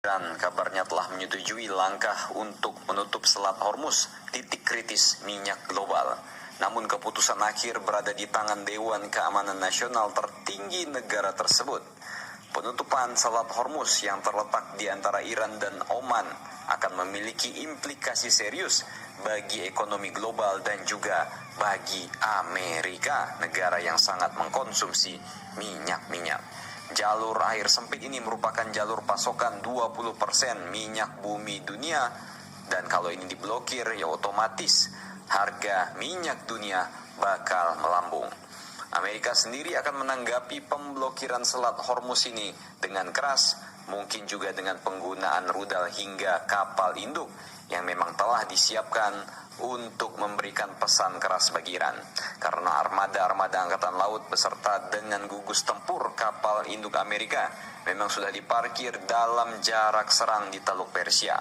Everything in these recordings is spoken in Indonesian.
Iran kabarnya telah menyetujui langkah untuk menutup Selat Hormuz, titik kritis minyak global. Namun keputusan akhir berada di tangan Dewan Keamanan Nasional tertinggi negara tersebut. Penutupan Selat Hormuz yang terletak di antara Iran dan Oman akan memiliki implikasi serius bagi ekonomi global dan juga bagi Amerika, negara yang sangat mengkonsumsi minyak. Jalur air sempit ini merupakan jalur pasokan 20% minyak bumi dunia, dan kalau ini diblokir ya otomatis harga minyak dunia bakal melambung. Amerika sendiri akan menanggapi pemblokiran Selat Hormuz ini dengan keras, mungkin juga dengan penggunaan rudal hingga kapal induk yang memang telah disiapkan untuk memberikan pesan keras bagi Iran. Karena armada angkatan laut beserta dengan gugus tempur kapal induk Amerika memang sudah diparkir dalam jarak serang di Teluk Persia.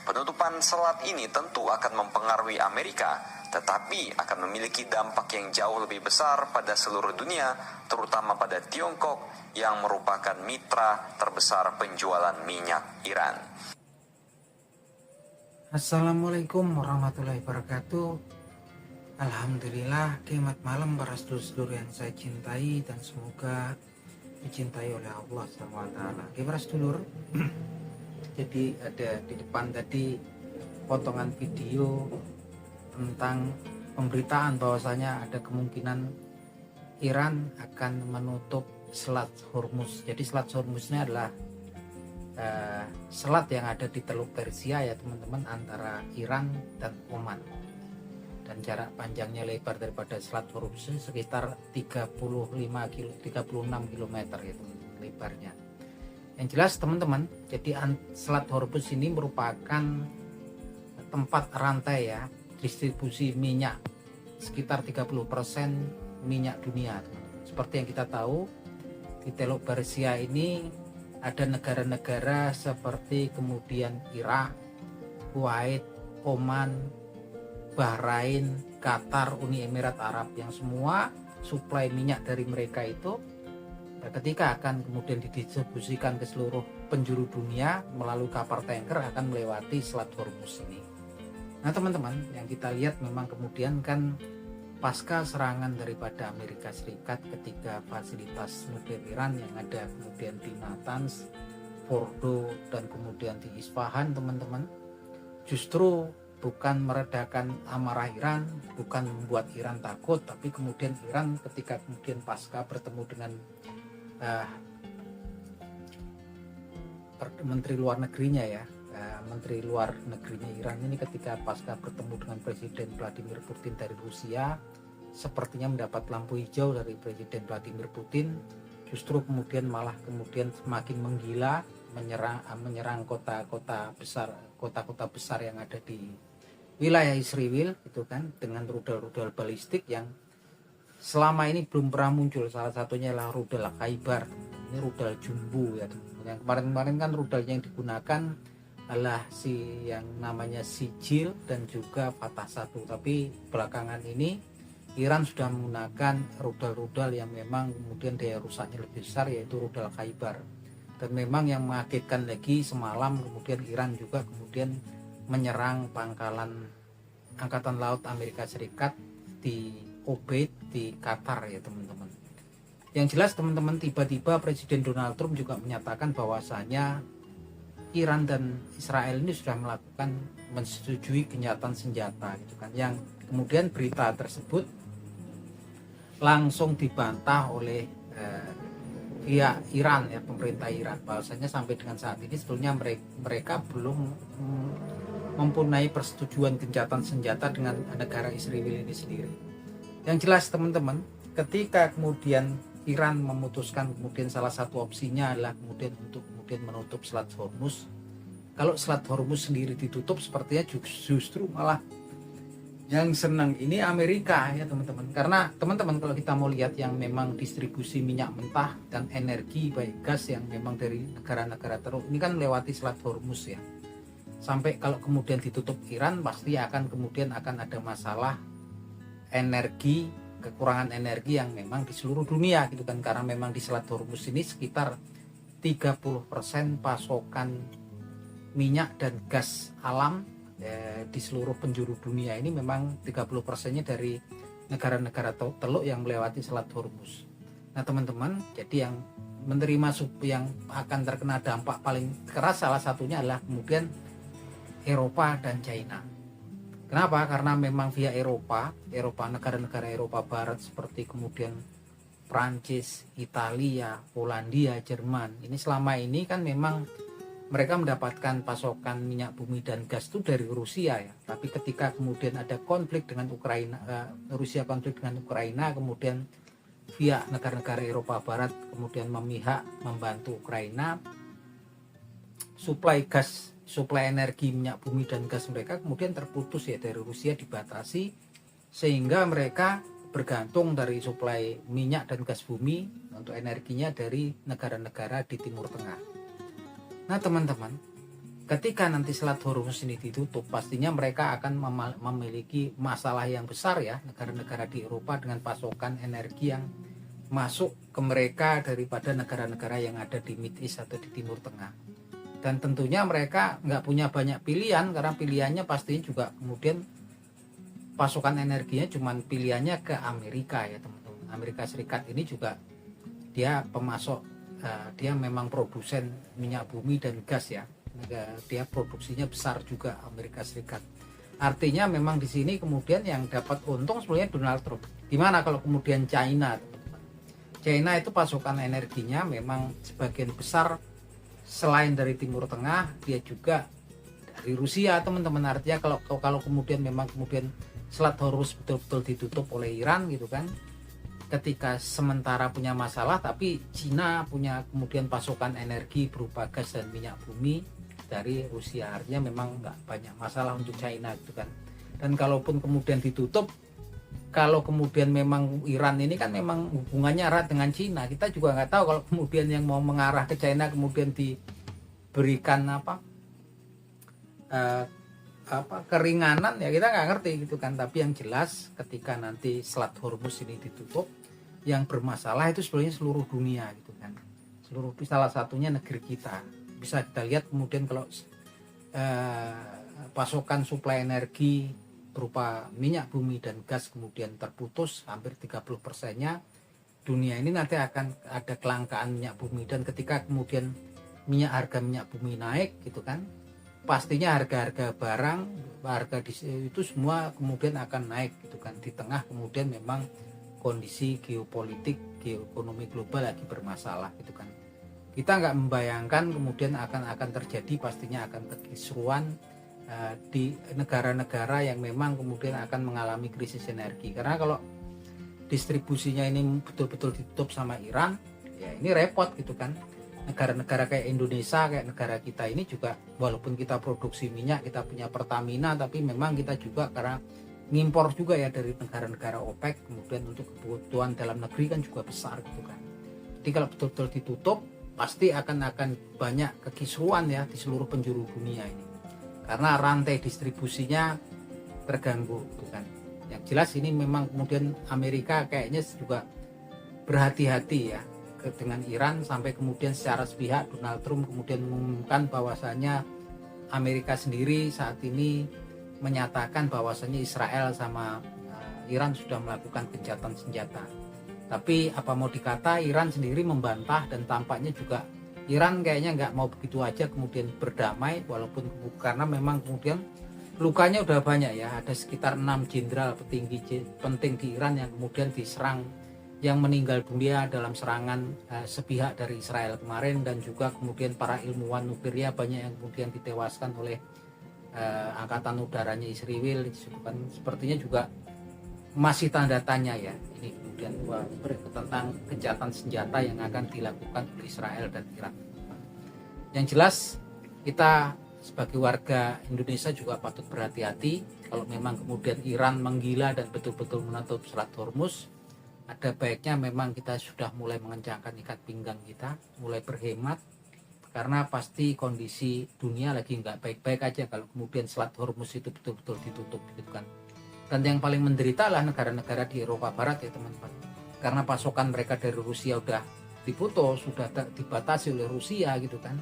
Penutupan selat ini tentu akan mempengaruhi Amerika, tetapi akan memiliki dampak yang jauh lebih besar pada seluruh dunia, terutama pada Tiongkok yang merupakan mitra terbesar penjualan minyak Iran. Assalamualaikum warahmatullahi wabarakatuh. Alhamdulillah, nikmat malam para sedulur-sedulur yang saya cintai dan semoga dicintai oleh Allah SWT. Oke para sedulur, jadi ada di depan tadi potongan video tentang pemberitaan bahwasanya ada kemungkinan Iran akan menutup Selat Hormuz. Jadi Selat Hormuz ini adalah selat yang ada di Teluk Persia ya teman-teman, antara Iran dan Oman, dan jarak panjangnya lebar daripada Selat Hormuz sekitar 36 km itu lebarnya. Yang jelas teman-teman, jadi Selat Hormuz ini merupakan tempat rantai ya distribusi minyak, sekitar 30% minyak dunia teman-teman. Seperti yang kita tahu, di Teluk Persia ini ada negara-negara seperti kemudian Irak, Kuwait, Oman, Bahrain, Qatar, Uni Emirat Arab, yang semua suplai minyak dari mereka itu ketika akan kemudian didistribusikan ke seluruh penjuru dunia melalui kapal tanker akan melewati Selat Hormuz ini. Nah teman-teman, yang kita lihat memang kemudian kan pasca serangan daripada Amerika Serikat ketika fasilitas nuklir Iran yang ada kemudian di Natanz, Fordo, dan kemudian di Isfahan teman-teman, justru bukan meredakan amarah Iran, bukan membuat Iran takut, tapi kemudian Iran ketika kemudian pasca bertemu dengan Menteri Luar Negerinya ya, Menteri Luar Negerinya Iran ini ketika pasca bertemu dengan Presiden Vladimir Putin dari Rusia, sepertinya mendapat lampu hijau dari Presiden Vladimir Putin, justru kemudian malah kemudian semakin menggila, menyerang kota-kota besar yang ada di wilayah Israel itu kan, dengan rudal-rudal balistik yang selama ini belum pernah muncul. Salah satunya adalah rudal Khaibar, ini rudal jumbo ya teman-teman. Yang kemarin-kemarin kan rudalnya yang digunakan adalah yang namanya Sijil dan juga Fatah 1, tapi belakangan ini Iran sudah menggunakan rudal-rudal yang memang kemudian daya rusaknya lebih besar, yaitu rudal Khaibar. Dan memang yang mengagetkan lagi, semalam kemudian Iran juga kemudian menyerang pangkalan Angkatan Laut Amerika Serikat di Obeid di Qatar ya teman-teman. Yang jelas teman-teman, tiba-tiba Presiden Donald Trump juga menyatakan bahwasanya Iran dan Israel ini sudah melakukan menyetujui gencatan senjata gitu kan, yang kemudian berita tersebut langsung dibantah oleh pihak Iran ya, pemerintah Iran, bahwasanya sampai dengan saat ini sebetulnya mereka belum mempunyai persetujuan gencatan senjata dengan negara Israel ini sendiri. Yang jelas teman-teman, ketika kemudian Iran memutuskan kemudian salah satu opsinya adalah kemudian untuk kemudian menutup Selat Hormuz. Kalau Selat Hormuz sendiri ditutup, sepertinya justru malah yang senang ini Amerika ya teman-teman. Karena teman-teman kalau kita mau lihat yang memang distribusi minyak mentah dan energi baik gas yang memang dari negara-negara terus ini kan melewati Selat Hormuz ya. Sampai kalau kemudian ditutup Iran, pasti akan kemudian akan ada masalah energi, kekurangan energi yang memang di seluruh dunia gitu kan, karena memang di Selat Hormuz ini sekitar 30% pasokan minyak dan gas alam di seluruh penjuru dunia ini memang 30%-nya dari negara-negara Teluk yang melewati Selat Hormuz. Nah teman-teman, jadi yang menerima yang akan terkena dampak paling keras salah satunya adalah kemudian Eropa dan China. Kenapa? Karena memang via Eropa, negara-negara Eropa Barat seperti kemudian Prancis, Italia, Polandia, Jerman. Ini selama ini kan memang mereka mendapatkan pasokan minyak bumi dan gas itu dari Rusia ya. Tapi ketika kemudian ada konflik dengan Ukraina, Rusia konflik dengan Ukraina, kemudian via negara-negara Eropa Barat kemudian memihak membantu Ukraina, suplai energi minyak bumi dan gas mereka kemudian terputus ya dari Rusia, dibatasi, sehingga mereka bergantung dari suplai minyak dan gas bumi untuk energinya dari negara-negara di Timur Tengah. Nah teman-teman, ketika nanti Selat Hormuz ini ditutup, pastinya mereka akan memiliki masalah yang besar ya, negara-negara di Eropa dengan pasokan energi yang masuk ke mereka daripada negara-negara yang ada di Mid East atau di Timur Tengah. Dan tentunya mereka nggak punya banyak pilihan, karena pilihannya pastinya juga kemudian pasokan energinya cuman pilihannya ke Amerika ya teman-teman. Amerika Serikat ini juga dia pemasok, dia memang produsen minyak bumi dan gas ya. Dia produksinya besar juga Amerika Serikat. Artinya memang di sini kemudian yang dapat untung sebenarnya Donald Trump. Gimana kalau kemudian China? China itu pasokan energinya memang sebagian besar selain dari Timur Tengah, dia juga dari Rusia teman-teman. Artinya kalau kemudian memang kemudian Selat Hormuz betul-betul ditutup oleh Iran gitu kan, ketika sementara punya masalah, tapi Cina punya kemudian pasokan energi berupa gas dan minyak bumi dari Rusia. Artinya memang nggak banyak masalah untuk China gitu kan. Dan kalaupun kemudian ditutup, kalau kemudian memang Iran ini kan memang hubungannya erat dengan Cina, kita juga nggak tahu kalau kemudian yang mau mengarah ke China kemudian diberikan keringanan ya, kita nggak ngerti gitu kan. Tapi yang jelas ketika nanti Selat Hormuz ini ditutup, yang bermasalah itu sebenarnya seluruh dunia gitu kan, salah satunya negeri kita. Bisa kita lihat kemudian kalau pasokan suplai energi berupa minyak bumi dan gas kemudian terputus hampir 30%-nya, dunia ini nanti akan ada kelangkaan minyak bumi. Dan ketika kemudian harga minyak bumi naik gitu kan, pastinya harga barang, itu semua kemudian akan naik gitu kan, di tengah kemudian memang kondisi geopolitik, geoekonomi global lagi bermasalah gitu kan. Kita nggak membayangkan kemudian akan terjadi pastinya akan kekisruan di negara-negara yang memang kemudian akan mengalami krisis energi. Karena kalau distribusinya ini betul-betul ditutup sama Iran, ya ini repot gitu kan. Negara-negara kayak Indonesia, kayak negara kita ini juga, walaupun kita produksi minyak, kita punya Pertamina, tapi memang kita juga karena ngimpor juga ya dari negara-negara OPEC, kemudian untuk kebutuhan dalam negeri kan juga besar gitu kan. Jadi kalau betul-betul ditutup, pasti akan banyak kekisruan ya di seluruh penjuru dunia ini, karena rantai distribusinya terganggu gitu kan. Yang jelas ini memang kemudian Amerika kayaknya juga berhati-hati ya dengan Iran, sampai kemudian secara sepihak Donald Trump kemudian mengumumkan bahwasanya Amerika sendiri saat ini menyatakan bahwasanya Israel sama Iran sudah melakukan gencatan senjata. Tapi apa mau dikata, Iran sendiri membantah, dan tampaknya juga Iran kayaknya nggak mau begitu aja kemudian berdamai, walaupun karena memang kemudian lukanya udah banyak ya. Ada sekitar 6 jenderal petinggi penting di Iran yang kemudian diserang, yang meninggal dunia dalam serangan sepihak dari Israel kemarin, dan juga kemudian para ilmuwan nuklir banyak yang kemudian ditewaskan oleh angkatan udaranya Israel. Sepertinya juga masih tanda tanya ya ini kemudian tentang gencatan senjata yang akan dilakukan oleh Israel dan Iran. Yang jelas kita sebagai warga Indonesia juga patut berhati-hati. Kalau memang kemudian Iran menggila dan betul-betul menutup Selat Hormuz, ada baiknya memang kita sudah mulai mengencangkan ikat pinggang kita, mulai berhemat, karena pasti kondisi dunia lagi nggak baik-baik aja kalau kemudian Selat Hormuz itu betul-betul ditutup gitu kan. Dan yang paling menderita adalah negara-negara di Eropa Barat ya teman-teman, karena pasokan mereka dari Rusia udah diputus, sudah dibatasi oleh Rusia gitu kan.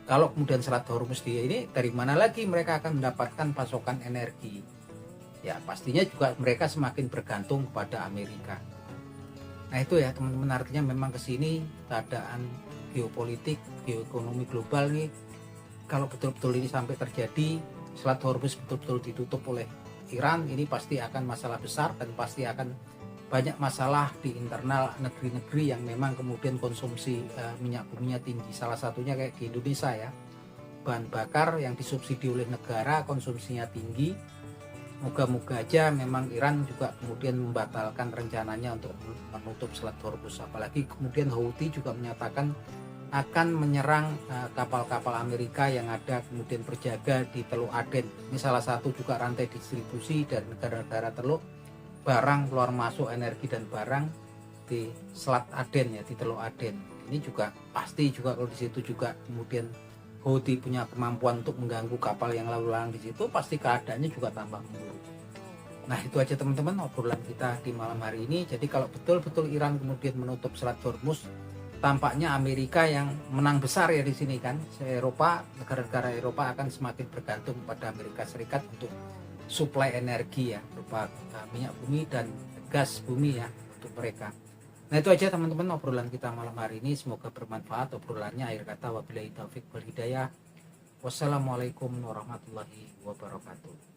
kalau kemudian Selat Hormuz ini, dari mana lagi mereka akan mendapatkan pasokan energi? Ya pastinya juga mereka semakin bergantung kepada Amerika. Nah itu ya teman-teman, artinya memang kesini keadaan geopolitik, geoekonomi global nih, kalau betul-betul ini sampai terjadi, Selat Hormuz betul-betul ditutup oleh Iran, ini pasti akan masalah besar dan pasti akan banyak masalah di internal negeri-negeri yang memang kemudian konsumsi minyak buminya tinggi. Salah satunya kayak di Indonesia ya, bahan bakar yang disubsidi oleh negara konsumsinya tinggi. Moga-moga aja memang Iran juga kemudian membatalkan rencananya untuk menutup Selat Hormuz. Apalagi kemudian Houthi juga menyatakan akan menyerang kapal-kapal Amerika yang ada kemudian berjaga di Teluk Aden. Ini salah satu juga rantai distribusi dari negara-negara Teluk, barang keluar masuk energi dan barang di Selat Aden ya, di Teluk Aden. Ini juga pasti juga kalau di situ juga kemudian Houthi punya kemampuan untuk mengganggu kapal yang lalu lalang di situ, pasti keadaannya juga tambah memburuk. Nah itu aja teman-teman obrolan kita di malam hari ini. Jadi kalau betul-betul Iran kemudian menutup Selat Hormuz, tampaknya Amerika yang menang besar ya di sini kan. Eropa, negara-negara Eropa akan semakin bergantung pada Amerika Serikat untuk suplai energi ya, berupa minyak bumi dan gas bumi ya untuk mereka. Nah itu aja teman-teman obrolan kita malam hari ini, semoga bermanfaat obrolannya. Akhir kata wabillahi taufik wal hidayah. Wassalamualaikum warahmatullahi wabarakatuh.